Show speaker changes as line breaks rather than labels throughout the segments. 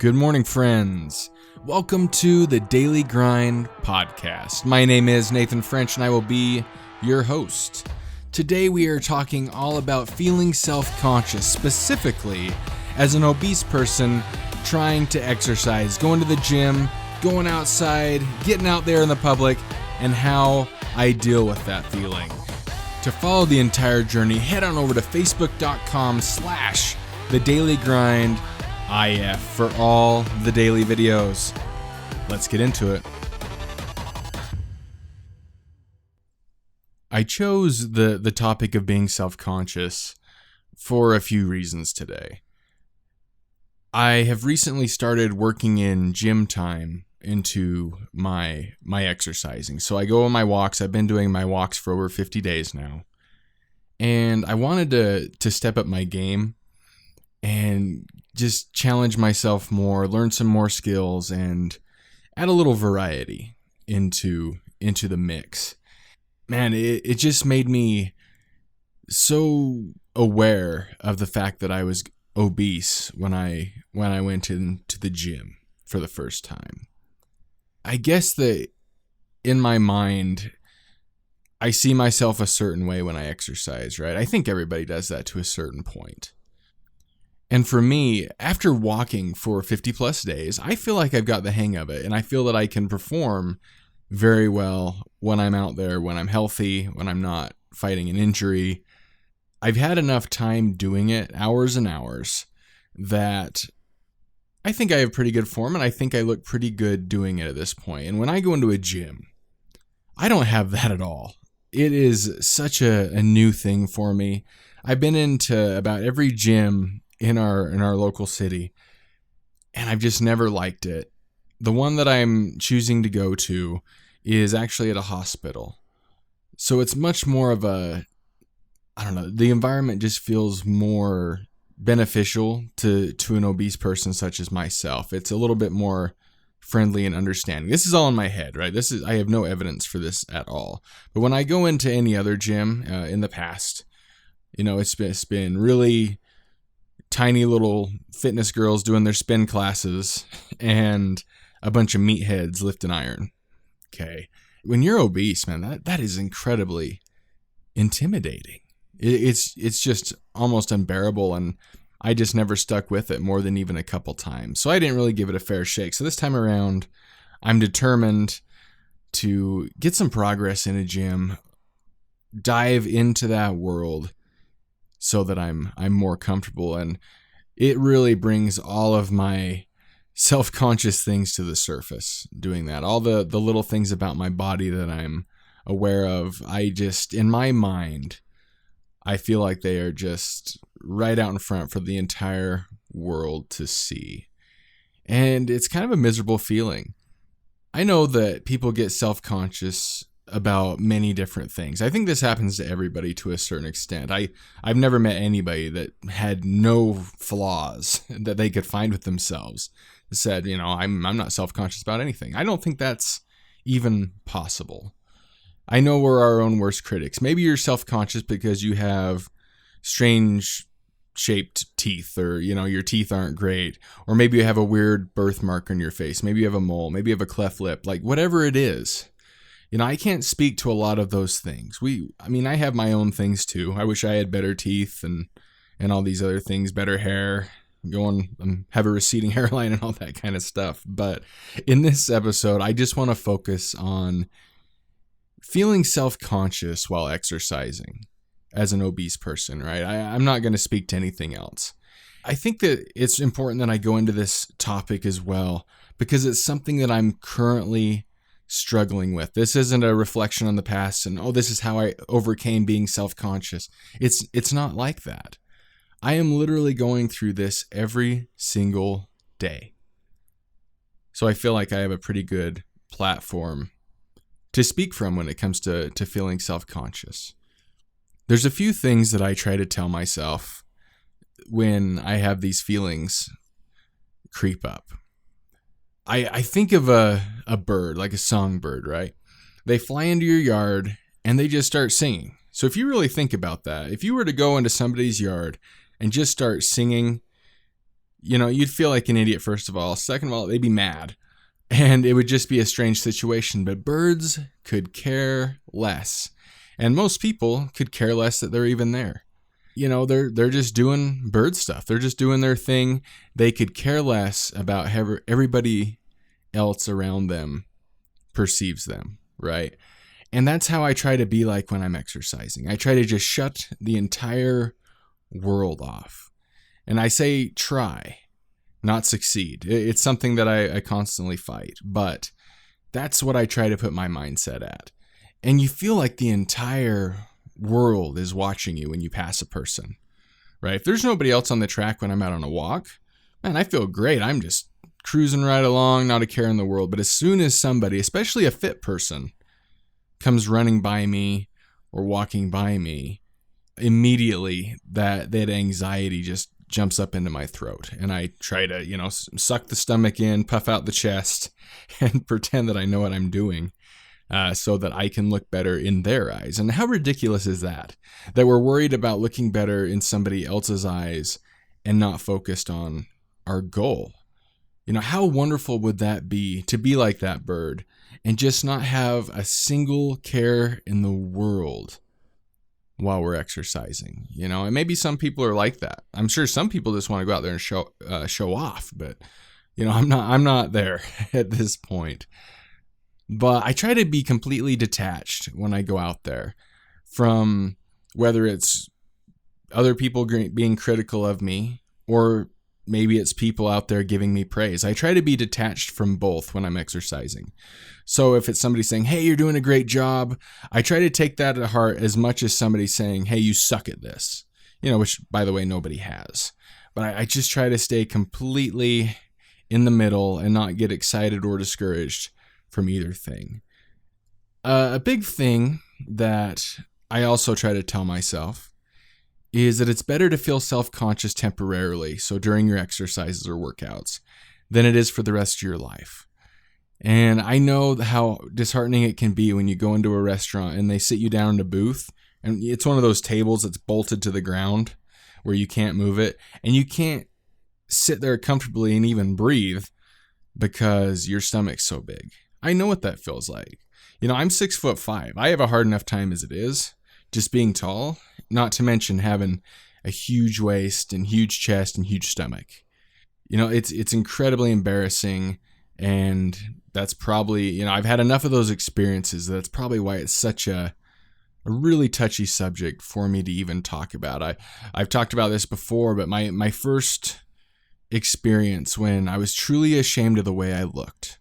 Good morning, friends. Welcome to the Daily Grind podcast. My name is Nathan French, and I will be your host. Today, we are talking all about feeling self-conscious, specifically as an obese person trying to exercise, going to the gym, going outside, getting out there in the public, and how I deal with that feeling. To follow the entire journey, head on over to facebook.com/thedailygrind IF for all the daily videos. Let's get into it. I chose the topic of being self-conscious for a few reasons today. I have recently started working in gym time into my exercising. So I go on my walks. I've been doing my walks for over 50 days now. And I wanted to step up my game and just challenge myself more, learn some more skills, and add a little variety into the mix. Man, it just made me so aware of the fact that I was obese when I went into the gym for the first time. I guess that in my mind, I see myself a certain way when I exercise, right? I think everybody does that to a certain point. And for me, after walking for 50 plus days, I feel like I've got the hang of it, and I feel that I can perform very well when I'm out there, when I'm healthy, when I'm not fighting an injury. I've had enough time doing it, hours and hours, that I think I have pretty good form, and I think I look pretty good doing it at this point. And when I go into a gym, I don't have that at all. It is such a new thing for me. I've been into about every gym in our local city, and I've just never liked it. The one that I'm choosing to go to is actually at a hospital. So it's much more of the environment just feels more beneficial to an obese person such as myself. It's a little bit more friendly and understanding. This is all in my head, right? I have no evidence for this at all. But when I go into any other gym in the past, it's been really tiny little fitness girls doing their spin classes and a bunch of meatheads lifting iron. Okay. When you're obese, man, that is incredibly intimidating. It's just almost unbearable, and I just never stuck with it more than even a couple times. So I didn't really give it a fair shake. So this time around, I'm determined to get some progress in a gym, dive into that world so that I'm more comfortable. And it really brings all of my self-conscious things to the surface doing that. All the little things about my body that I'm aware of, in my mind, I feel like they are just right out in front for the entire world to see. And it's kind of a miserable feeling. I know that people get self-conscious about many different things. I think this happens to everybody to a certain extent. I've never met anybody that had no flaws that they could find with themselves that said, I'm not self-conscious about anything. I don't think that's even possible. I know we're our own worst critics. Maybe you're self-conscious because you have strange shaped teeth, or your teeth aren't great, or maybe you have a weird birthmark on your face. Maybe you have a mole, maybe you have a cleft lip, like whatever it is. I can't speak to a lot of those things. I have my own things too. I wish I had better teeth and all these other things, better hair, have a receding hairline and all that kind of stuff. But in this episode, I just want to focus on feeling self-conscious while exercising as an obese person, right? I'm not going to speak to anything else. I think that it's important that I go into this topic as well because it's something that I'm currently struggling with. This isn't a reflection on the past and, this is how I overcame being self-conscious. It's not like that. I am literally going through this every single day. So I feel like I have a pretty good platform to speak from when it comes to feeling self-conscious. There's a few things that I try to tell myself when I have these feelings creep up. I think of a bird, like a songbird, right? They fly into your yard and they just start singing. So if you really think about that, if you were to go into somebody's yard and just start singing, you'd feel like an idiot, first of all. Second of all, they'd be mad. And it would just be a strange situation. But birds could care less. And most people could care less that they're even there. They're just doing bird stuff. They're just doing their thing. They could care less about how everybody else around them perceives them, right? And that's how I try to be like when I'm exercising. I try to just shut the entire world off. And I say try, not succeed. It's something that I constantly fight, but that's what I try to put my mindset at. And you feel like the entire world is watching you when you pass a person, right? If there's nobody else on the track when I'm out on a walk, man, I feel great. I'm just cruising right along, not a care in the world. But as soon as somebody, especially a fit person, comes running by me or walking by me, immediately that anxiety just jumps up into my throat. And I try to, suck the stomach in, puff out the chest, and pretend that I know what I'm doing. So that I can look better in their eyes. And how ridiculous is that? That we're worried about looking better in somebody else's eyes and not focused on our goal. How wonderful would that be to be like that bird and just not have a single care in the world while we're exercising? And maybe some people are like that. I'm sure some people just want to go out there and show off, but I'm not there at this point. But I try to be completely detached when I go out there from whether it's other people being critical of me or maybe it's people out there giving me praise. I try to be detached from both when I'm exercising. So if it's somebody saying, hey, you're doing a great job, I try to take that to heart as much as somebody saying, hey, you suck at this, which, by the way, nobody has. But I just try to stay completely in the middle and not get excited or discouraged from either thing. A big thing that I also try to tell myself is that it's better to feel self-conscious temporarily, so during your exercises or workouts, than it is for the rest of your life. And I know how disheartening it can be when you go into a restaurant and they sit you down in a booth, and it's one of those tables that's bolted to the ground where you can't move it, and you can't sit there comfortably and even breathe because your stomach's so big. I know what that feels like. I'm 6'5". I have a hard enough time as it is, just being tall, not to mention having a huge waist and huge chest and huge stomach. It's incredibly embarrassing, and that's probably, I've had enough of those experiences. That's probably why it's such a really touchy subject for me to even talk about. I've talked about this before, but my first experience when I was truly ashamed of the way I looked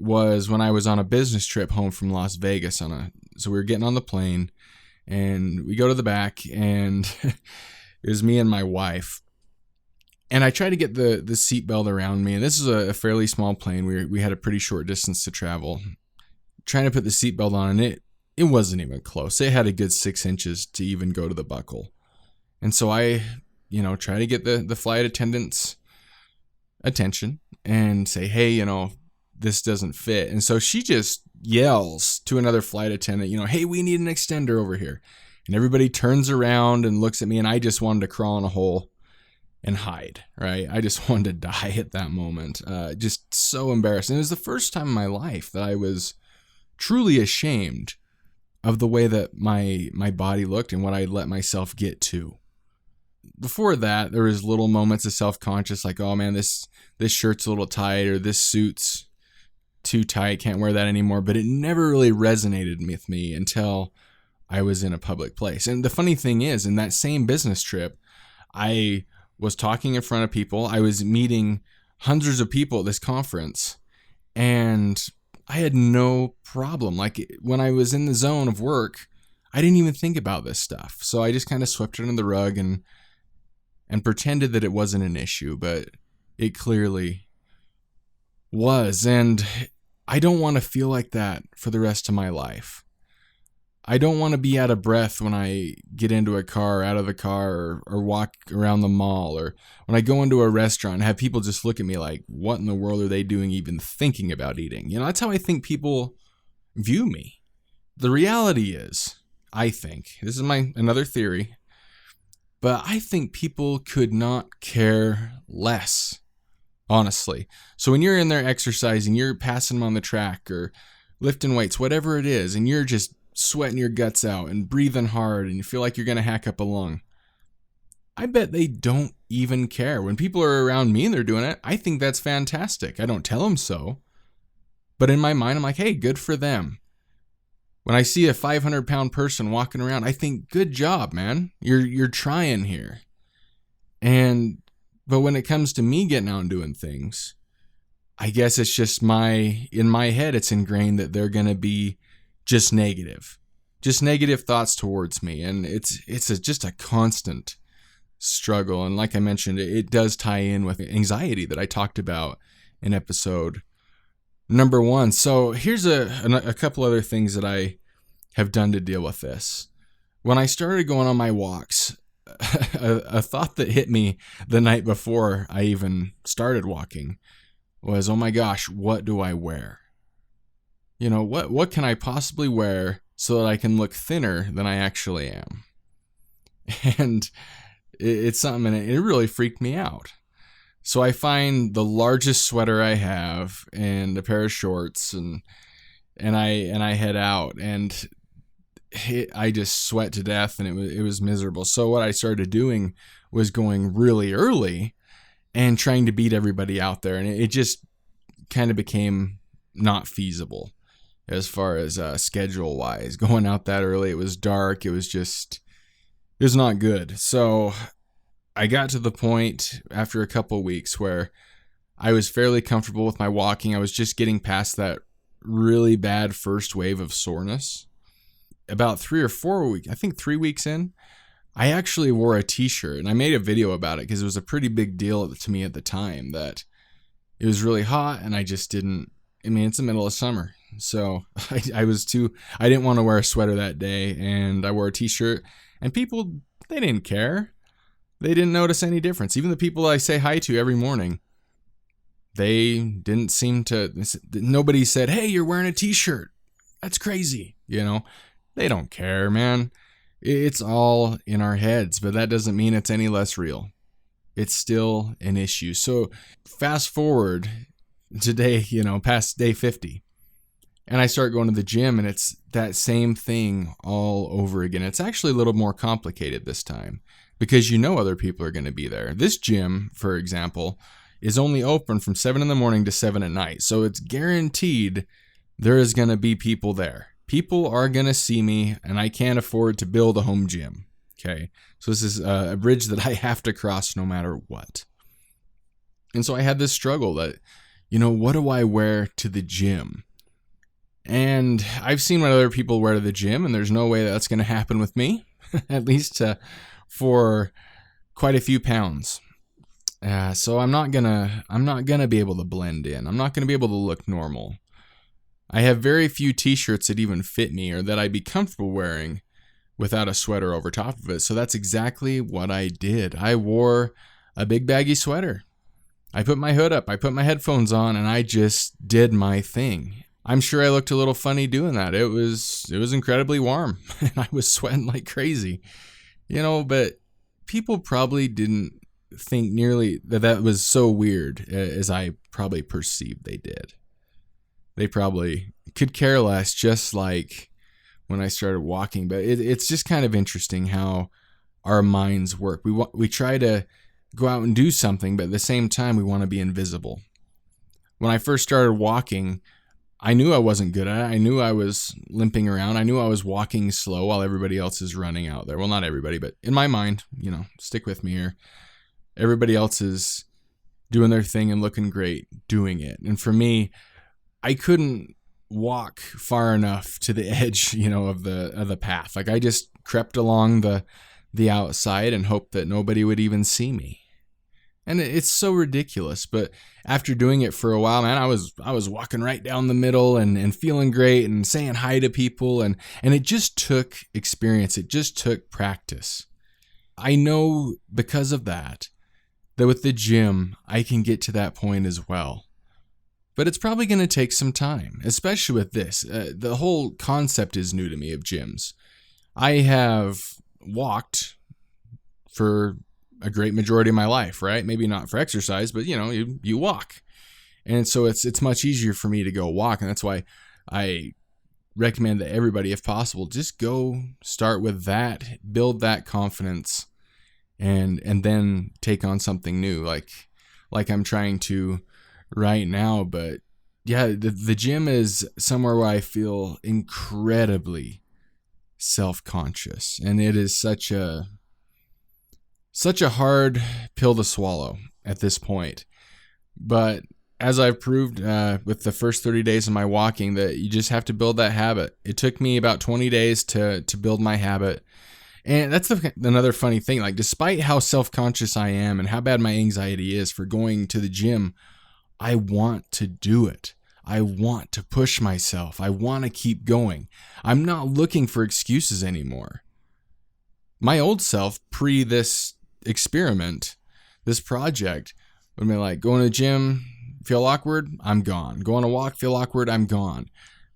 was when I was on a business trip home from Las Vegas so we were getting on the plane and we go to the back and it was me and my wife. And I tried to get the seatbelt around me. And this is a fairly small plane. We had a pretty short distance to travel. Trying to put the seatbelt on, and it wasn't even close. It had a good 6 inches to even go to the buckle. And so I, try to get the flight attendant's attention and say, hey, this doesn't fit. And so she just yells to another flight attendant, hey, we need an extender over here. And everybody turns around and looks at me, and I just wanted to crawl in a hole and hide, right? I just wanted to die at that moment. Just so embarrassing. It was the first time in my life that I was truly ashamed of the way that my body looked and what I let myself get to. Before that, there was little moments of self-conscious, like, oh man, this shirt's a little tight, or this suit's too tight, can't wear that anymore. But it never really resonated with me until I was in a public place. And the funny thing is, in that same business trip, I was talking in front of people. I was meeting hundreds of people at this conference, and I had no problem. Like, when I was in the zone of work, I didn't even think about this stuff. So I just kind of swept it under the rug and pretended that it wasn't an issue, but it clearly was. And I don't want to feel like that for the rest of my life. I don't want to be out of breath when I get into a car, out of the car, or walk around the mall, or when I go into a restaurant and have people just look at me like, what in the world are they doing even thinking about eating? That's how I think people view me. The reality is, I think, this is another theory, But I think people could not care less, honestly. So when you're in there exercising, you're passing them on the track or lifting weights, whatever it is, and you're just sweating your guts out and breathing hard and you feel like you're going to hack up a lung, I bet they don't even care. When people are around me and they're doing it, I think that's fantastic. I don't tell them so. But in my mind, I'm like, hey, good for them. When I see a 500-pound person walking around, I think, good job, man. You're trying here. But when it comes to me getting out and doing things, I guess it's just in my head, it's ingrained that they're going to be just negative thoughts towards me. And it's just a constant struggle. And like I mentioned, it does tie in with anxiety that I talked about in episode number 1. So here's a couple other things that I have done to deal with this. When I started going on my walks, a thought that hit me the night before I even started walking was, oh my gosh, what do I wear? What can I possibly wear so that I can look thinner than I actually am? And it's something, and it really freaked me out. So I find the largest sweater I have and a pair of shorts, and I head out, and I just sweat to death, and it was miserable. So what I started doing was going really early and trying to beat everybody out there, and it just kind of became not feasible as far as schedule wise. Going out that early, it was dark. It was not good. So I got to the point after a couple weeks where I was fairly comfortable with my walking. I was just getting past that really bad first wave of soreness. About 3 or 4 weeks, I think 3 weeks in, I actually wore a t-shirt, and I made a video about it because it was a pretty big deal to me at the time that it was really hot, and I just didn't, it's the middle of summer. So I didn't want to wear a sweater that day, and I wore a t-shirt, and people, they didn't care. They didn't notice any difference. Even the people I say hi to every morning, they didn't seem to, nobody said, hey, you're wearing a t-shirt. That's crazy. They don't care, man. It's all in our heads, but that doesn't mean it's any less real. It's still an issue. So fast forward today, past day 50, and I start going to the gym, and it's that same thing all over again. It's actually a little more complicated this time because other people are going to be there. This gym, for example, is only open from 7 in the morning to 7 at night. So it's guaranteed there is going to be people there. People are going to see me, and I can't afford to build a home gym. Okay. So this is a bridge that I have to cross no matter what. And so I had this struggle that, what do I wear to the gym? And I've seen what other people wear to the gym, and there's no way that's going to happen with me, at least for quite a few pounds. So I'm not gonna be able to blend in. I'm not gonna be able to look normal. I have very few t-shirts that even fit me or that I'd be comfortable wearing without a sweater over top of it. So that's exactly what I did. I wore a big baggy sweater. I put my hood up, I put my headphones on, and I just did my thing. I'm sure I looked a little funny doing that. It was incredibly warm, and I was sweating like crazy. But people probably didn't think nearly that was so weird as I probably perceived they did. They probably could care less, just like when I started walking. But it's just kind of interesting how our minds work. We try to go out and do something, but at the same time, we want to be invisible. When I first started walking, I knew I wasn't good at it. I knew I was limping around. I knew I was walking slow while everybody else is running out there. Well, not everybody, but in my mind, stick with me here. Everybody else is doing their thing and looking great doing it. And for me, I couldn't walk far enough to the edge, of the path. Like I just crept along the outside and hoped that nobody would even see me. And it's so ridiculous, but after doing it for a while, man, I was walking right down the middle and feeling great and saying hi to people, and it just took experience. It just took practice. I know because of that with the gym, I can get to that point as well. But it's probably going to take some time, especially with this. The whole concept is new to me of gyms. I have walked for a great majority of my life, right? Maybe not for exercise, but you walk. And so it's much easier for me to go walk. And that's why I recommend that everybody, if possible, just go start with that, build that confidence, and then take on something new, like I'm trying to right now. But yeah, the gym is somewhere where I feel incredibly self-conscious, and it is such a hard pill to swallow at this point. But as I've proved with the first 30 days of my walking, that you just have to build that habit. It took me about 20 days to build my habit. And that's another funny thing. Like, despite how self-conscious I am and how bad my anxiety is for going to the gym, I want to do it. I want to push myself. I want to keep going. I'm not looking for excuses anymore. My old self, pre this experiment, this project, would be like, going to the gym, feel awkward, I'm gone. Go on a walk, feel awkward, I'm gone.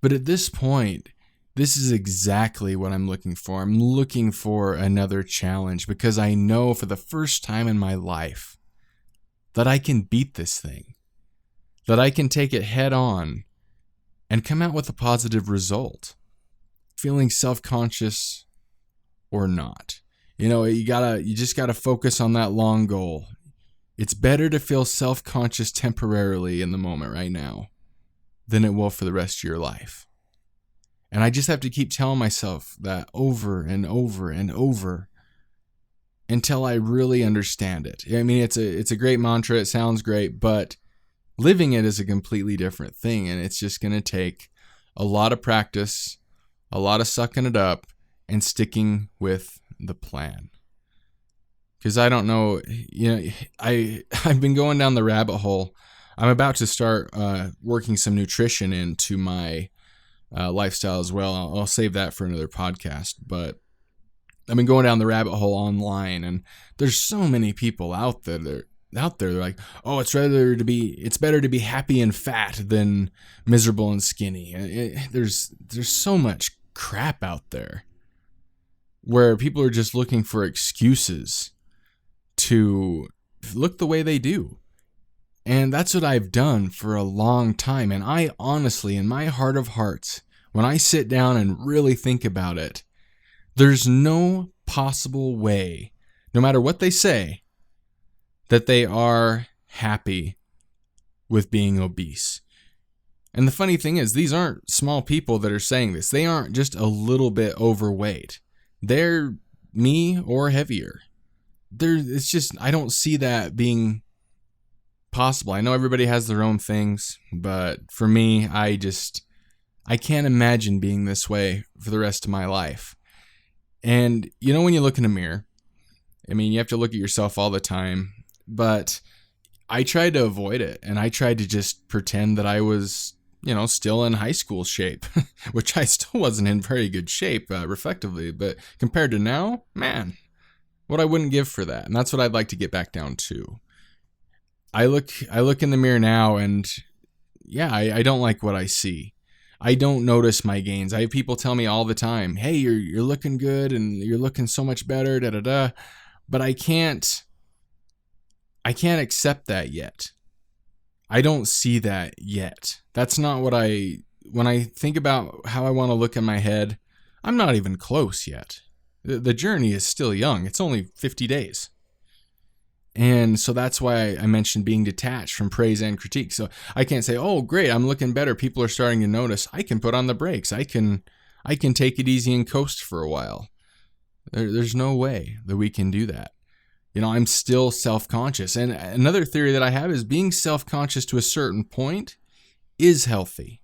But at this point, this is exactly what I'm looking for. I'm looking for another challenge, because I know for the first time in my life that I can beat this thing, that I can take it head on and come out with a positive result, feeling self-conscious or not. You just gotta focus on that long goal. It's better to feel self-conscious temporarily in the moment right now than it will for the rest of your life. And I just have to keep telling myself that over and over and over until I really understand it. I mean, it's a great mantra. It sounds great, but living it is a completely different thing. And it's just going to take a lot of practice, a lot of sucking it up, and sticking with the plan. Because I don't know, I've been going down the rabbit hole. I'm about to start working some nutrition into my lifestyle as well. I'll save that for another podcast. But I've been going down the rabbit hole online, and there's so many people out there. They're like, oh, it's better to be happy and fat than miserable and skinny. There's so much crap out there where people are just looking for excuses to look the way they do. And that's what I've done for a long time. And I honestly, in my heart of hearts, when I sit down and really think about it, there's no possible way, no matter what they say, that they are happy with being obese. And the funny thing is, these aren't small people that are saying this. They aren't just a little bit overweight. They're me or heavier. It's just, I don't see that being possible. I know everybody has their own things, but for me, I can't imagine being this way for the rest of my life. And when you look in a mirror, I mean, you have to look at yourself all the time, but I tried to avoid it, and I tried to just pretend that I was, still in high school shape, which I still wasn't in very good shape, reflectively, but compared to now, man, what I wouldn't give for that. And that's what I'd like to get back down to. I look in the mirror now, and yeah, I don't like what I see. I don't notice my gains. I have people tell me all the time, hey, you're looking good and you're looking so much better, da-da-da. But I can't accept that yet. I don't see that yet. That's not what when I think about how I want to look in my head, I'm not even close yet. The journey is still young. It's only 50 days. And so that's why I mentioned being detached from praise and critique. So I can't say, oh, great, I'm looking better. People are starting to notice. I can put on the brakes. I can take it easy and coast for a while. There's no way that we can do that. I'm still self-conscious. And another theory that I have is being self-conscious to a certain point is healthy.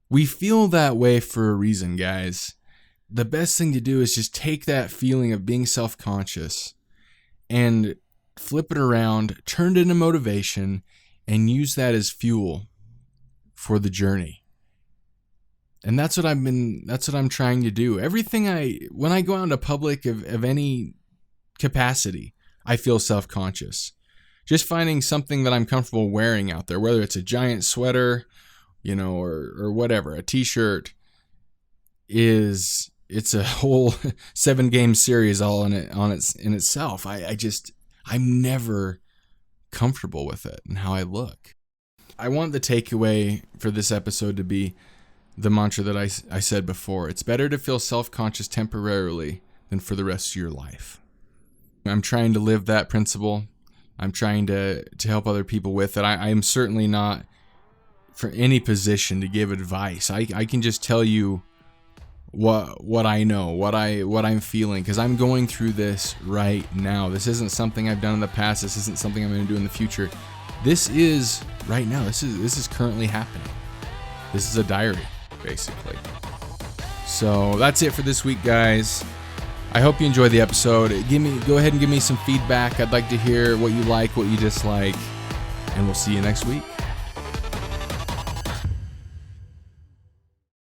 We feel that way for a reason, guys. The best thing to do is just take that feeling of being self-conscious and flip it around, turn it into motivation, and use that as fuel for the journey. And that's what I'm trying to do. When I go out into public of any capacity, I feel self-conscious. Just finding something that I'm comfortable wearing out there, whether it's a giant sweater, or whatever, a t-shirt, is it's a whole 7-game series all in itself. I'm never comfortable with it and how I look. I want the takeaway for this episode to be the mantra that I said before. It's better to feel self-conscious temporarily than for the rest of your life. I'm trying to live that principle. I'm trying to help other people with it. I am certainly not for any position to give advice. I can just tell you what I know, what I'm feeling, because I'm going through this right now. This isn't something I've done in the past. This isn't something I'm going to do in the future. This is right now. This is currently happening. This is a diary, basically. So that's it for this week, guys. I hope you enjoyed the episode. Go ahead and give me some feedback. I'd like to hear what you like, what you dislike, and we'll see you next week.